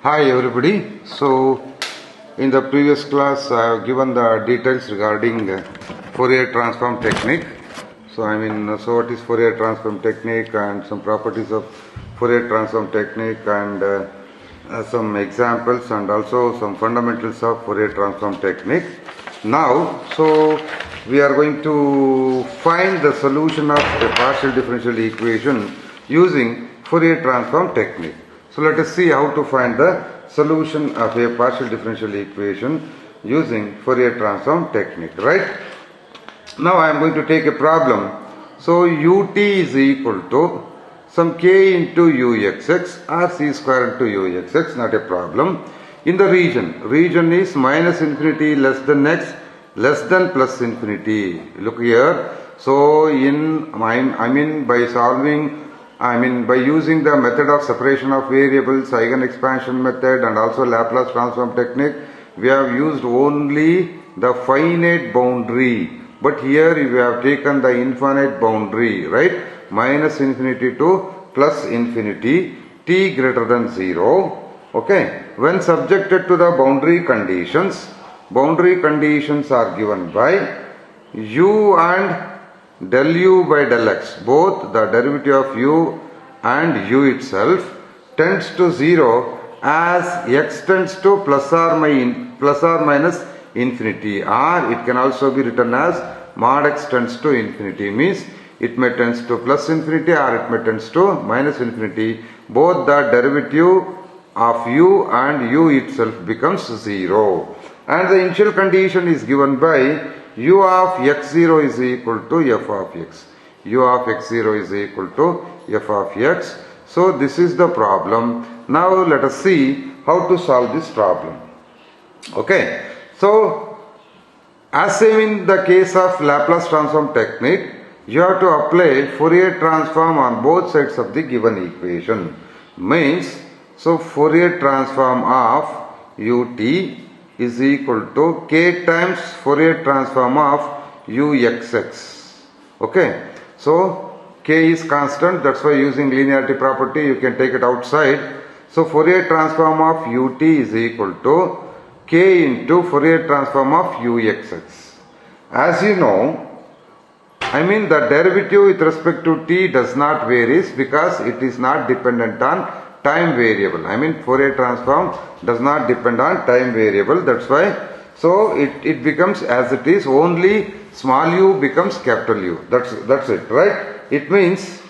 Hi everybody. So in the previous class I have given the details regarding Fourier transform technique. So what is Fourier transform technique and some properties of Fourier transform technique and some examples and also some fundamentals of Fourier transform technique. Now, so we are going to find the solution of a partial differential equation using Fourier transform technique. So let us see how to find the solution of a partial differential equation using Fourier transform technique, right? Now I am going to take a problem. So ut is equal to some k into uxx or c square into uxx, not a problem. In the region is minus infinity less than x less than plus infinity. Look here. So by using the method of separation of variables, eigen expansion method and also Laplace transform technique, we have used only the finite boundary. But here we have taken the infinite boundary, right? Minus infinity to plus infinity, t greater than 0. Okay. When subjected to the boundary conditions are given by u and del u by del x, both the derivative of u and u itself tends to 0 as x tends to plus or minus infinity, or it can also be written as mod x tends to infinity, means it may tends to plus infinity or it may tends to minus infinity. Both the derivative of u and u itself becomes 0, and the initial condition is given by u of x0 is equal to f of x. U of x0 is equal to f of x. So this is the problem. Now let us see how to solve this problem. Okay. So as same in the case of Laplace transform technique, you have to apply Fourier transform on both sides of the given equation. Means, so Fourier transform of ut is equal to k times Fourier transform of uxx. Okay. So k is constant, that's why using linearity property you can take it outside. So Fourier transform of ut is equal to k into Fourier transform of uxx. As you know, the derivative with respect to t does not varies because it is not dependent on time variable. Fourier transform does not depend on time variable. That's why, so it becomes as it is. Only small u becomes capital U. That's it, right? It means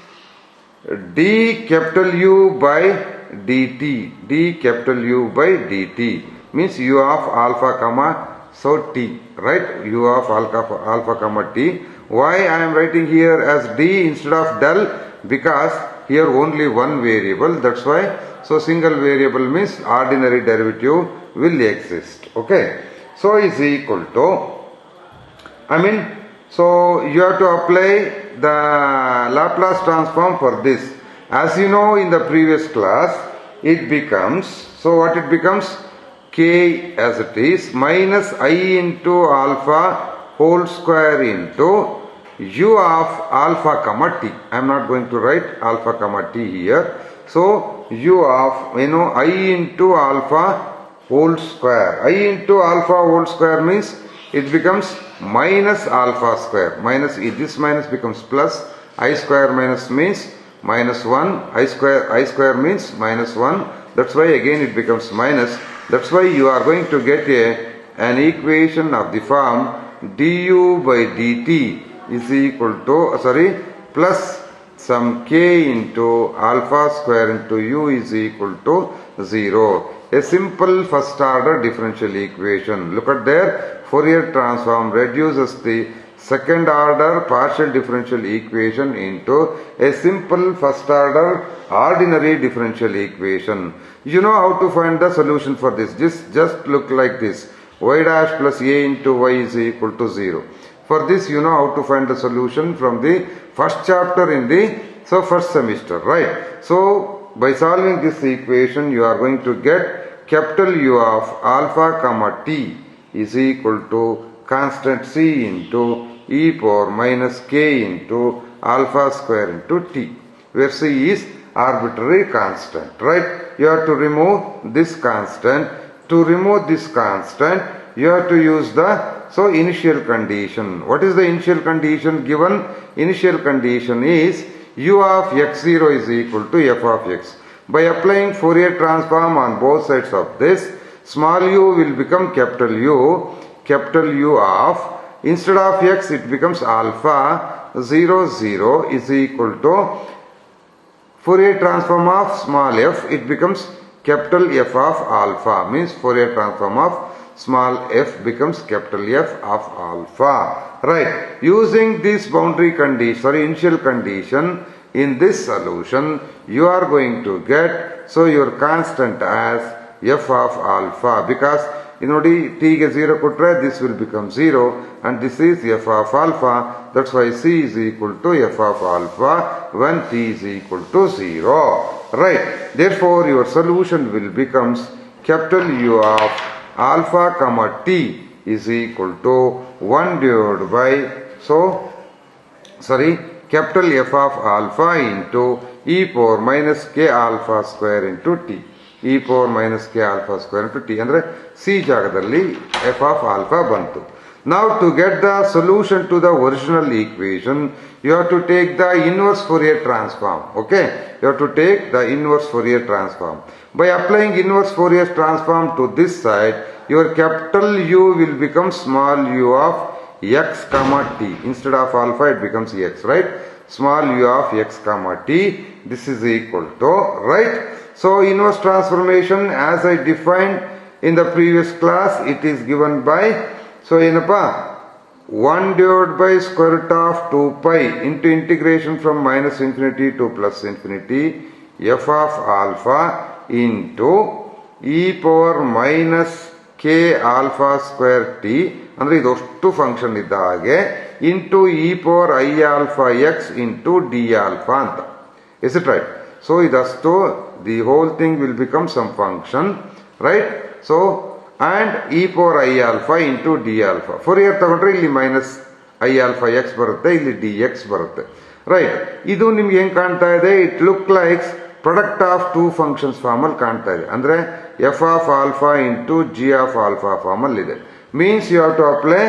d capital U by dt. D capital U by dt means u of alpha comma so t, right? U of alpha comma t. Why I am writing here as d instead of del? Because here only one variable, that's why. So single variable means ordinary derivative will exist. Okay. So is equal to, so you have to apply the Laplace transform for this. As you know in the previous class, it becomes, so what it becomes? K as it is minus I into alpha whole square into u of alpha comma t. I am not going to write alpha comma t here. So u of I into alpha whole square. I into alpha whole square means it becomes minus alpha square. Minus this minus becomes plus. I square minus means minus 1. I square means minus 1. That's why again it becomes minus. That's why you are going to get an equation of the form du by dt is equal to, plus some k into alpha square into u is equal to 0. A simple first order differential equation. Look at there. Fourier transform reduces the second order partial differential equation into a simple first order ordinary differential equation. You know how to find the solution for this. Just look like this. Y dash plus a into y is equal to 0. For this you know how to find the solution from the first chapter in the first semester, right? So by solving this equation you are going to get capital U of alpha comma t is equal to constant c into e power minus k into alpha square into t, where c is arbitrary constant, right? You have to remove this constant. To remove this constant, you have to use the initial condition. What is the initial condition given? Initial condition is u of x0 is equal to f of x. By applying Fourier transform on both sides of this, small u will become capital U of, instead of x it becomes alpha 0 0 is equal to Fourier transform of small f, it becomes capital F of alpha, means Fourier transform of small f becomes capital F of alpha. Right. Using this boundary condition, initial condition in this solution, you are going to get your constant as f of alpha, because ನೋಡಿ t ಗೆ 0 ಕೊಟ್ರೆ this will become 0 and this is f of alpha. That's why c is equal to f of alpha when t is equal to 0. Right. Therefore your solution will becomes capital U of alpha comma t is equal to 1 divided by capital F of alpha into e power minus k alpha square into t. e power minus k alpha square into t ಅಂದ್ರೆ c ಜಾಗದಲ್ಲಿ f of alpha ಬಂತು. Now to get the solution to the original equation, you have to take the inverse Fourier transform. Okay, you have to take the inverse Fourier transform. By applying inverse Fourier transform to this side, your capital U will become small u of x comma t. Instead of alpha it becomes x, right? Small u of x comma t, this is equal to, right? So inverse transformation as I defined in the previous class, it is given by, ಏನಪ್ಪಾ 1 divided by square root of 2 pi into integration from minus infinity to plus infinity f of alpha into e power minus k alpha square t, ಅಂದ್ರೆ ಇದಷ್ಟು function ಇದ್ದ ಹಾಗೆ into e power I alpha x into d alpha ಅಂತ. Is it right? So ಇದಷ್ಟು the whole thing will become some function, right? So and e power I alpha into d alpha. Fourier ತಗೊಂಡ್ರೆ ಇಲ್ಲಿ minus I alpha x ಬರುತ್ತೆ, ಇಲ್ಲಿ dx ಬರುತ್ತೆ. Right. ಇದು ನಿಮ್ಗೆ ಹೆಂಗ್ ಕಾಣ್ತಾ ಇದೆ? It look likes product of two functions form ಅಲ್ಲಿ ಕಾಣ್ತಾ ಇದೆ. ಅಂದ್ರೆ f of alpha into g of alpha form ಅಲ್ಲಿ ಇದೆ. Means you have to apply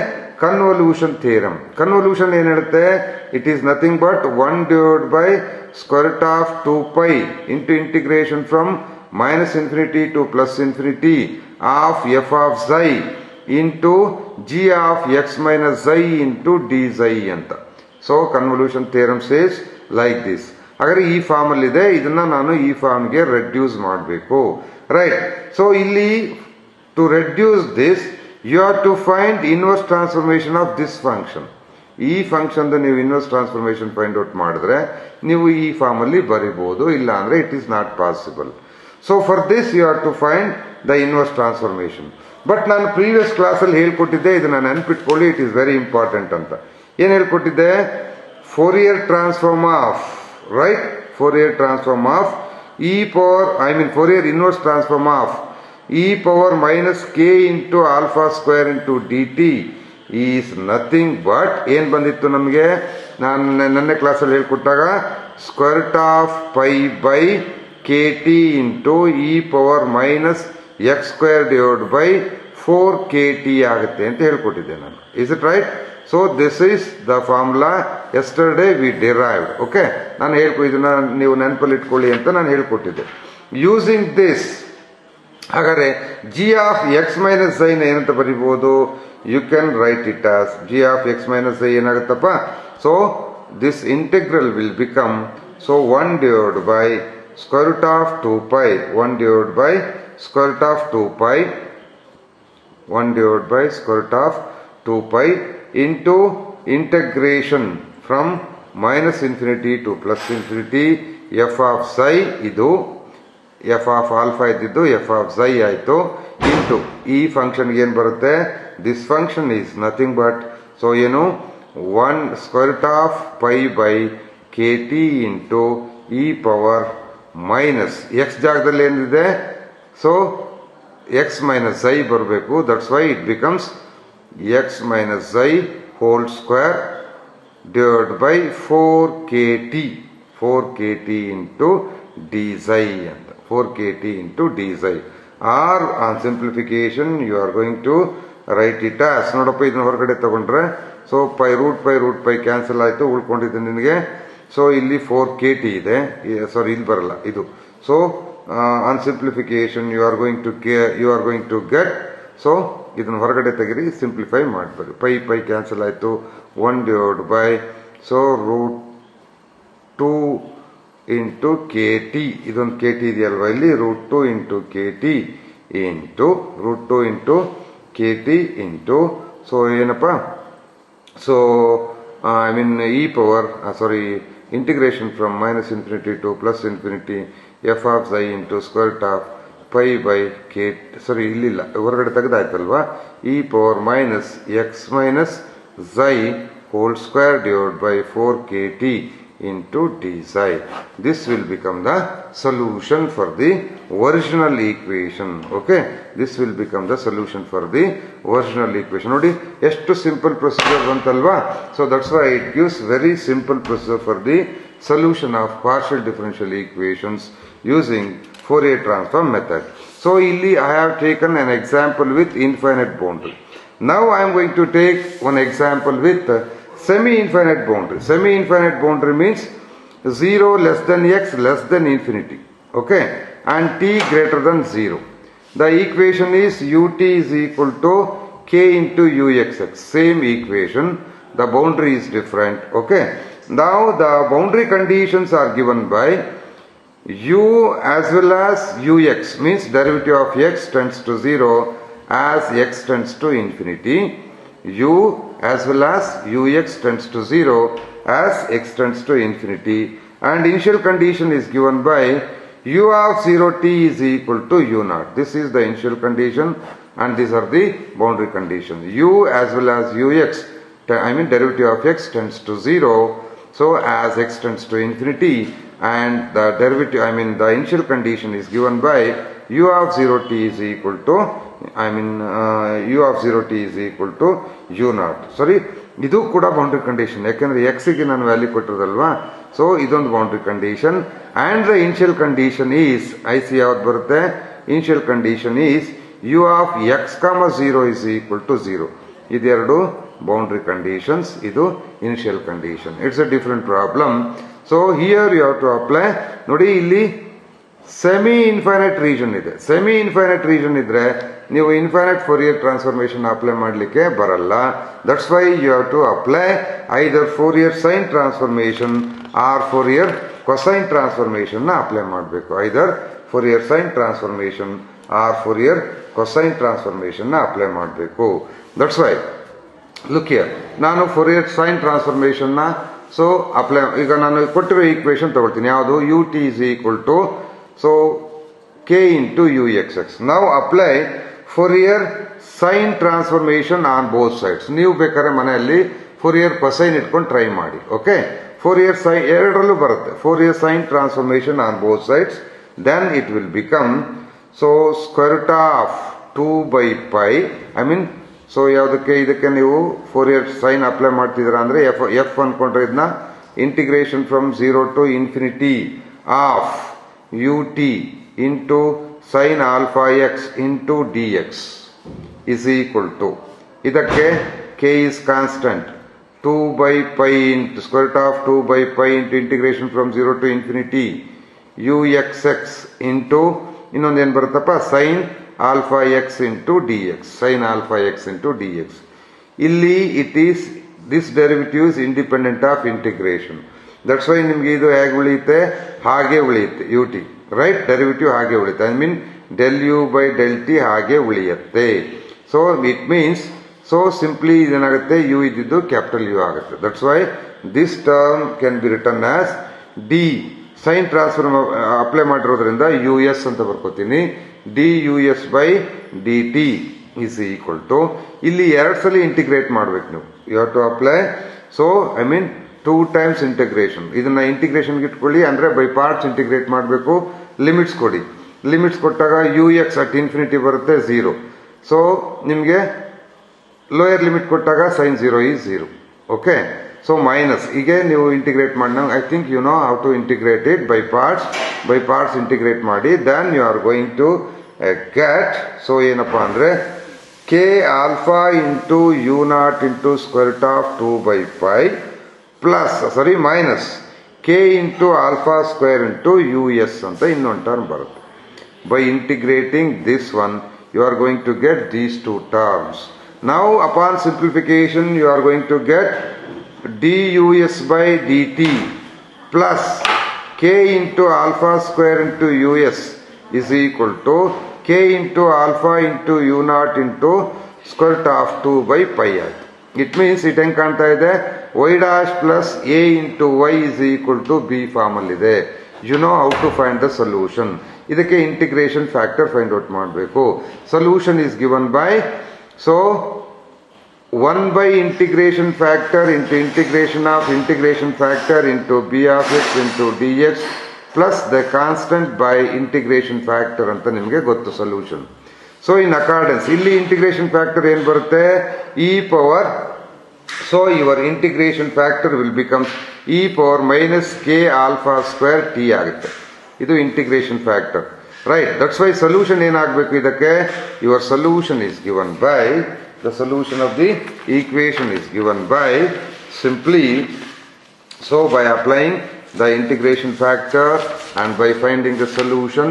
convolution theorem. Convolution ಏನ್ ಹೇಳುತ್ತೆ? It is nothing but 1 divided by square root of 2 pi into integration from minus infinity to plus infinity of f of xi into g of x minus xi into d xi ಅಂತ. So convolution theorem says like this. ಹಾಗಾದ್ರೆ ಈ form ಅಲ್ಲಿ ಇದೆ, ಇದನ್ನ ನಾನು ಈ ಫಾರ್ಮ್ಗೆ reduce ಮಾಡಬೇಕು. ರೈಟ್. ಸೊ ಇಲ್ಲಿ to reduce this you have to find inverse transformation of this function. ಈ ಫಂಕ್ಷನ್ ನೀವು ಇನ್ವರ್ಸ್ ಟ್ರಾನ್ಸ್ಫಾರ್ಮೇಶನ್ ಫೈಂಡ್ ಔಟ್ ಮಾಡಿದ್ರೆ ನೀವು ಈ ಫಾರ್ಮ್ ಅಲ್ಲಿ ಬರೀಬಹುದು, ಇಲ್ಲ ಅಂದ್ರೆ it is not possible. So for this you have to find the inverse transformation. But ನಾನು ಪ್ರೀವಿಯಸ್ ಕ್ಲಾಸ್ ಅಲ್ಲಿ ಹೇಳ್ಕೊಟ್ಟಿದ್ದೆ, ಇದನ್ನ ನೆನ್ಪಿಟ್ಕೊಳ್ಳಿ, ಇಟ್ ಈಸ್ ವೆರಿ ಇಂಪಾರ್ಟೆಂಟ್ ಅಂತ. ಏನ್ ಹೇಳ್ಕೊಟ್ಟಿದ್ದೆ? Fourier transform of, right, Fourier transform of E power, Fourier inverse transform of e power minus k into alpha square into dt is nothing but ಏನ್ ಬಂದಿತ್ತು ನಮಗೆ? ನಾನು ನನ್ನ ಕ್ಲಾಸಲ್ಲಿ ಹೇಳ್ಕೊಟ್ಟಾಗ square root of pi by kt into e power minus x square divided by 4kt ಆಗುತ್ತೆ ಅಂತ ಹೇಳ್ಕೊಟ್ಟಿದ್ದೆ ನಾನು. Is it right? So this is the formula yesterday we derived. Okay, ನಾನು ಇದನ್ನ ನೀವು ನೆನಪಲ್ಲಿ ಇಟ್ಕೊಳ್ಳಿ ಅಂತ ನಾನು ಹೇಳ್ಕೊಟ್ಟಿದ್ದೆ. ಯೂಸಿಂಗ್ ದಿಸ್, ಹಾಗಾದ್ರೆ G of X minus I ನ ಏನಂತ ಬರೀಬಹುದು? You can write it as G of X minus I ಏನಾಗುತ್ತಪ್ಪ? So this integral will become 1 divided by square root of 2 pi, 1 divided by square root of 2 pi, 1 divided by square root of 2 pi into integration from minus infinity to plus infinity f of psi, ಇದು f of alpha ಇದ್ದಿದ್ದು f of psi ಆಯಿತು, into ಈ ಫಂಕ್ಷನ್ಗೆ ಏನು ಬರುತ್ತೆ? This function is nothing but, so ಏನು, 1 square root of pi by kt into e power minus x ಜಾಗದಲ್ಲಿ ಏನಿದೆ? ಸೊ ಎಕ್ಸ್ ಮೈನಸ್ ಝೈ ಬರಬೇಕು. That's why it becomes x minus psi whole square divide by 4kt into d psi ಅಂತ. 4kt into d psi. Or on simplification you are going to write it as, ನೋಡಪ್ಪ ಇದನ್ನ ಹೊರಗಡೆ ತಗೊಂಡ್ರೆ so root pi cancel ಆಯ್ತು, ಉಳ್ಕೊಂಡಿದೆ ನಿನಗೆ. So ಇಲ್ಲಿ 4kt ಇದೆ, ಸಾರಿ ಇಲ್ಲಿ ಬರಲ್ಲ ಇದು. So on simplification you are going to get, so ಇದನ್ನ ಹೊರಗಡೆ ತೆಗಿರಿ, ಸಿಂಪ್ಲಿಫೈ ಮಾಡಬೇಡಿ. ಪೈ ಕ್ಯಾನ್ಸಲ್ ಆಯ್ತು, 1/, ಸೊ √2 into kt, ಇದೊಂದು kt ಇದೆಯಲ್ವಾ ಇಲ್ಲಿ, √2 into kt into √2 into kt into, so ಏನಪ್ಪ, so I mean integration from -infinity to +infinity f of xi into square root of pi by k, ಸಾರಿ ಇಲ್ಲಿಲ್ಲ ಹೊರಗಡೆ ತೆಗೆದಾಯ್ತಲ್ವಾ, e power minus x minus xi whole square divided by 4kt into d psi. This will become the solution for the original equation. Okay, this will become the solution for the original equation. ನೋಡಿ ಎಷ್ಟು simple procedure ಬಂತಲ್ವಾ. So that's why it gives very simple procedure for the solution of partial differential equations using Fourier transform method. So ಇಲ್ಲಿ I have taken an example with infinite boundary. Now I am going to take one example with semi-infinite boundary. Semi-infinite boundary means 0 less than x less than infinity, okay, and t greater than 0. The equation is ut is equal to k into uxx. Same equation, the boundary is different, okay. Now the boundary conditions are given by u as well as ux, means derivative of x tends to 0 as x tends to infinity, u as well as ux tends to 0 as x tends to infinity, and initial condition is given by u of 0t is equal to u0. This is the initial condition and these are the boundary conditions. U as well as ux, I mean derivative of x tends to 0, so as x tends to infinity, and the derivative, I mean the initial condition is given by u of 0t is equal to, u of 0t is equal to u0. Sorry, ಇದು ಕೂಡ boundary condition, ಯಾಕೆಂದ್ರೆ x ಗೆ ನಾನು value ಕೊಟ್ಟಿರೋದಲ್ವಾ. So ಇದೊಂದು boundary condition. And the initial condition is, IC ಯಾವ್ದು ಬರುತ್ತೆ, initial condition is u of x, 0 is equal to 0. ಇದೆರಡು ಬೌಂಡ್ರಿ ಕಂಡೀಷನ್ಸ್, ಇದು initial condition. It's a different problem. So here you have to apply. ನೋಡಿ ಇಲ್ಲಿ semi infinite region ಇದೆ. Semi infinite region ಇದ್ರೆ ನೀವು infinite Fourier transformation apply ಮಾಡಲಿಕ್ಕೆ ಬರಲ್ಲ. That's why you have to apply either Fourier sine transformation or Fourier cosine transformation ನ apply ಮಾಡಬೇಕು. Either Fourier sine transformation or Fourier cosine transformation ನ apply ಮಾಡಬೇಕು. That's why look here, ನಾನು Fourier sine transformation ನ so apply, ಈಗ ನಾನು ಕೊಟ್ಟಿರೋ equation ತಗೊಳ್ತೀನಿ, ಯಾವುದು, u t is equal to so k into u x x. ನಾವು apply Fourier sine transformation on both sides. ನೀವು ಬೇಕಾದ್ರೆ ಮನೆಯಲ್ಲಿ ಫೋರಿಯರ್ ಕೊಸೈನ್ ಇಟ್ಕೊಂಡು ಟ್ರೈ ಮಾಡಿ. ಓಕೆ, ಫೋರಿಯರ್ ಸೈನ್ ಎರಡರಲ್ಲೂ ಬರುತ್ತೆ. Fourier sine transformation on both sides, then it will become so square root of 2/π. I mean so ಯಾವುದಕ್ಕೆ, ಇದಕ್ಕೆ ನೀವು ಫೋರಿಯರ್ ಸೈನ್ ಅಪ್ಲೈ ಮಾಡ್ತಿದ್ದೀರಾ ಅಂದ್ರೆ ಎಫ್ ಅನ್ಕೊಂಡ್ರೆ ಇದನ್ನ integration from 0 to infinity of u t into sine alpha x into d x is equal to, ಇದಕ್ಕೆ k is constant, 2/π into square root of 2/π into integration from 0 to infinity u x x into ಇನ್ನೊಂದು ಏನ್ ಬರುತ್ತಪ್ಪ, sine alpha x into d x, sine alpha x into d x. ಇಲ್ಲಿ it is this derivative is independent of integration. That's why ನಿಮ್ಗೆ ಇದು ಹೇಗೆ ಉಳಿಯುತ್ತೆ, ಹಾಗೆ ಉಳಿಯುತ್ತೆ ಯು ಟಿ, ರೈಟ್, ಡೆರಿವಿಟಿವ್ ಹಾಗೆ ಉಳಿಯುತ್ತೆ. I mean del U by del T ಹಾಗೆ ಉಳಿಯುತ್ತೆ. So it means, so simply ಇದೇನಾಗುತ್ತೆ, ಯು ಇದ್ದಿದ್ದು ಕ್ಯಾಪಿಟಲ್ ಯು ಆಗುತ್ತೆ. That's why this term can be written as D, sine transform apply ಮಾಡಿರೋದ್ರಿಂದ U S ಅಂತ ಬರ್ಕೋತೀನಿ, D U S by D T is equal to, ಇಲ್ಲಿ ಎರಡು ಸಲ integrate ಮಾಡ್ಬೇಕು ನೀವು. You have to apply, so I mean 2 times integration. ಇದನ್ನ ಇಂಟಿಗ್ರೇಷನ್ಗೆ ಇಟ್ಕೊಳ್ಳಿ, ಅಂದ್ರೆ ಬೈ ಪಾರ್ಟ್ಸ್ ಇಂಟಿಗ್ರೇಟ್ ಮಾಡಬೇಕು. ಲಿಮಿಟ್ಸ್ ಕೊಡಿ, ಲಿಮಿಟ್ಸ್ ಕೊಟ್ಟಾಗ ಯು ಎಕ್ಸ್ ಅಟ್ ಇನ್ಫಿನಿಟಿ ಬರುತ್ತೆ 0. ಸೊ ನಿಮಗೆ ಲೋಯರ್ ಲಿಮಿಟ್ ಕೊಟ್ಟಾಗ sine 0 is 0. Okay, So minus, again you integrate madna. I think you know how to integrate it by parts. By parts integrate madi. Then you are going to get, so ಏನಪ್ಪ ಅಂದ್ರೆ k alpha into u naught into square root of 2 by pi plus, sorry, minus k into alpha square into us ಅಂತ ಇನ್ನೊಂದು term ಬರುತ್ತೆ. By integrating this one, you are going to get these two terms. Now upon simplification, you are going to get dus by dt plus k into alpha square into us is equal to k into alpha into u naught into square root of 2 by pi. It means it ಹೆಂಗೆ ಕಾಣ್ತಾ ಇದೆ, y dash plus a into y is equal to b form ಅಲ್ಲಿ ಇದೆ. You know how to find the solution. ಇದಕ್ಕೆ integration factor find out ಮಾಡಬೇಕು. Solution is given by, so 1 by integration factor into integration of integration factor into b of x into dx plus the constant by integration factor ಅಂತ ನಿಮಗೆ ಗೊತ್ತು solution. So in accordance, ಇಲ್ಲಿ integration factor ಏನು ಬರುತ್ತೆ, e power, so your integration factor will become e power minus k alpha square t ಆಗುತ್ತೆ. ಇದು integration factor, right? That's why solution ಏನಾಗಬೇಕು ಇದಕ್ಕೆ, your solution is given by, the solution of the equation is given by simply, so by applying the integration factor and by finding the solution,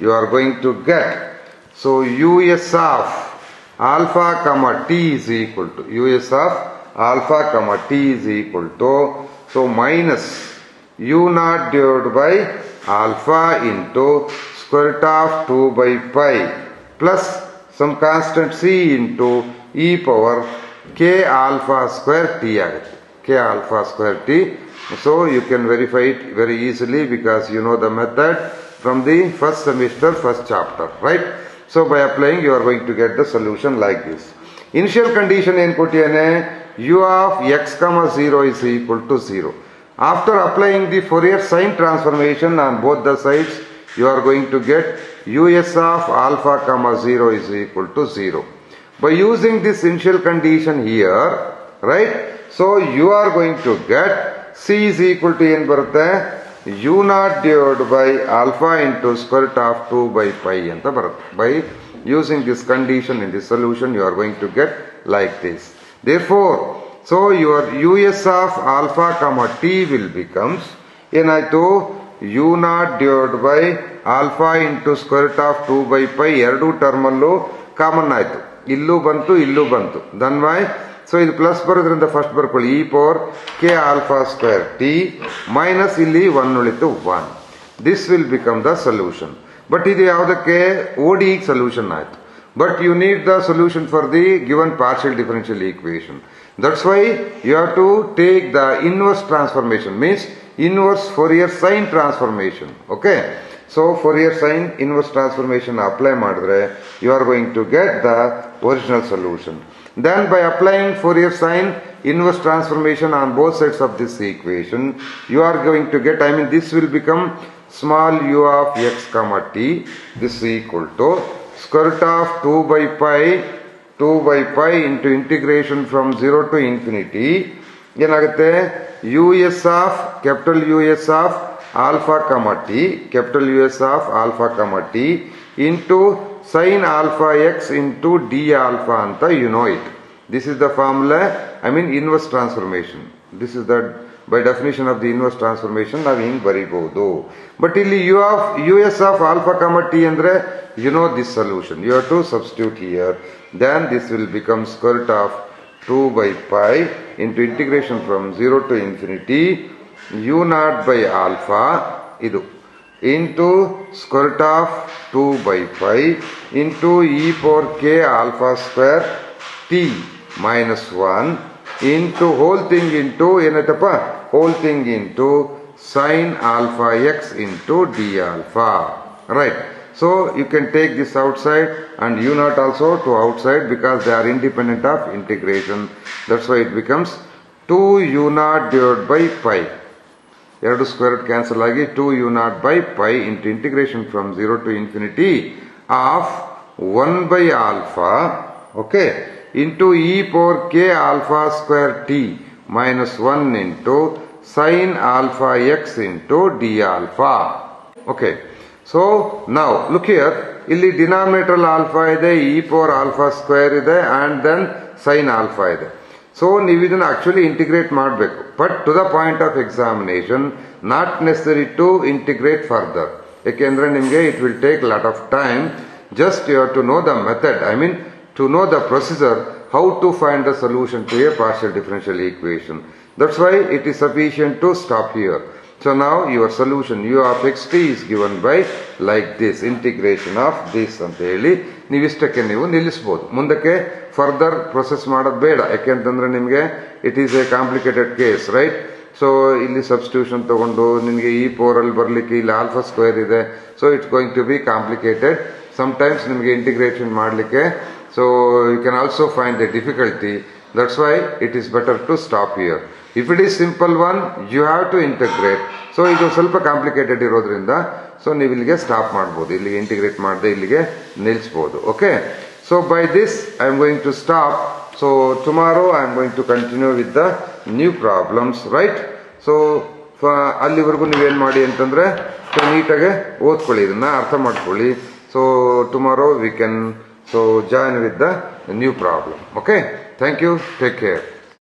you are going to get, so us of alpha comma t is equal to, us of alpha comma t is equal to, so minus u naught divided by alpha into square root of 2 by pi plus some constant c into e power k alpha square t ಆಗುತ್ತೆ, k alpha square t. So you can verify it very easily because you know the method from the first semester, first chapter, right? So by applying you are going to get the solution like this. Initial condition ಏನು ಕೊಟ್ಟಿಯಾನೆ, u of x comma 0 is equal to 0. After applying the Fourier sine transformation on both the sides, you are going to get us of alpha comma 0 is equal to 0. By using this initial condition here, right, so you are going to get c is equal to ಏನು ಬರುತ್ತೆ, u naught divided by alpha into square root of 2 by pi ಅಂತ ಬರುತ್ತೆ. By using this condition in this solution, you are going to get like this. Therefore, so your us of alpha comma t will becomes ಏನಾಯ್ತು, u naught divided by alpha into square root of 2 by pi, ಎರಡು ಟರ್ಮಲ್ಲೂ common ಆಯ್ತು, ಇಲ್ಲೂ ಬಂತು ಇಲ್ಲೂ ಬಂತು. Dhan Y, so ಇದು plus ಬರೋದ್ರಿಂದ first ಬರ್ಕೊಳ್ಳಿ e power k alpha square t minus ಇಲ್ಲಿ 1 ಉಳಿತು 1. This will become the solution. But ಇದು ಯಾವುದಕ್ಕೆ, ODE ಸೊಲ್ಯೂಷನ್ ಆಯ್ತು. But you need the solution for the given partial differential equation. That's why you have to take the inverse transformation, means inverse Fourier sine transformation. Okay. So Fourier sine inverse transformation apply madre, you are going to get the original solution. Then by applying Fourier sine inverse transformation on both sides of this equation, you are going to get, I mean this will become small u of x comma t, this is equal to square root of 2 by pi into integration from 0 to infinity ಏನಾಗುತ್ತೆ, us of capital US of alpha comma t, capital US of alpha comma t into sin alpha x into d alpha ಅಂತ you know it. This is the formula, I mean inverse transformation. This is the by definition of the inverse transformation ನಾವು ಹಿಂಗೆ ಬರೀಬಹುದು. But ಇಲ್ಲಿ us of alpha comma t ಅಂದ್ರೆ you know this solution, you have to substitute here. Then this will become square root of 2 by pi into integration from 0 to infinity u naught by alpha ಇದು into square root of 2 by pi into e power k alpha square t minus 1 into whole thing into ಏನಾಯ್ತಪ್ಪ, whole thing into sin alpha x into d alpha, right? So you can take this outside and u naught also to outside because they are independent of integration. That's why it becomes 2 u naught divided by pi. ಎರಡು square root cancel ಆಗಿ 2 u naught by pi into integration from 0 to infinity of 1 by alpha, okay, into e power k alpha square t minus 1 into sin alpha x into d alpha. Okay. So now look here, ಇಲ್ಲಿ denominator alpha ಇದೆ, e power alpha square ಇದೆ and then sine alpha ಇದೆ. So ನೀವು ಇದನ್ನ actually integrate ಮಾಡಬೇಕು, but to the point of examination not necessary to integrate further. ಯಾಕೆಂದ್ರೆ ನಿಮಗೆ it will take lot of time. Just you have to know the method, I mean to know the procedure how to find the solution to a partial differential equation. That's why it is sufficient to stop here. So now your solution u of xt is given by like this, integration of this ಅಂತ ಹೇಳಿ ನೀವಿಷ್ಟಕ್ಕೆ ನೀವು ನಿಲ್ಲಿಸಬಹುದು. ಮುಂದಕ್ಕೆ further process ಮಾಡೋದು ಬೇಡ, ಯಾಕೆಂತಂದ್ರೆ ನಿಮಗೆ it is a complicated case, right? So ಇಲ್ಲಿ ಸಬ್ಸ್ಟಿಟ್ಯೂಷನ್ ತಗೊಂಡು ನಿಮಗೆ ಈ ಪವರ್ ಅಲ್ಲಿ ಬರ್ಲಿಕ್ಕೆ ಇಲ್ಲಿ ಆಲ್ಫಾ ಸ್ಕ್ವೇರ್ ಇದೆ, so it's going to be complicated. Sometimes ನಿಮಗೆ ಇಂಟಿಗ್ರೇಷನ್ ಮಾಡಲಿಕ್ಕೆ so you can also find the difficulty. That's why it is better to stop here. If it is simple one, you have to integrate. So ಇದು ಸ್ವಲ್ಪ complicated ಇರೋದ್ರಿಂದ so ನೀವು ಇಲ್ಲಿಗೆ stop ಮಾಡ್ಬೋದು, ಇಲ್ಲಿಗೆ integrate ಮಾಡದೆ ಇಲ್ಲಿಗೆ ನಿಲ್ಲಿಸಬಹುದು. Okay, so by this I am going to stop. So tomorrow I am going to continue with the new problems, right? So ಅಲ್ಲಿವರೆಗೂ ನೀವೇನು ಮಾಡಿ ಅಂತಂದ್ರೆ ನೀಟಾಗಿ ಓದ್ಕೊಳ್ಳಿ, ಇದನ್ನ ಅರ್ಥ ಮಾಡ್ಕೊಳ್ಳಿ. ಸೊ tomorrow we can join with the new problem. Okay, thank you, take care.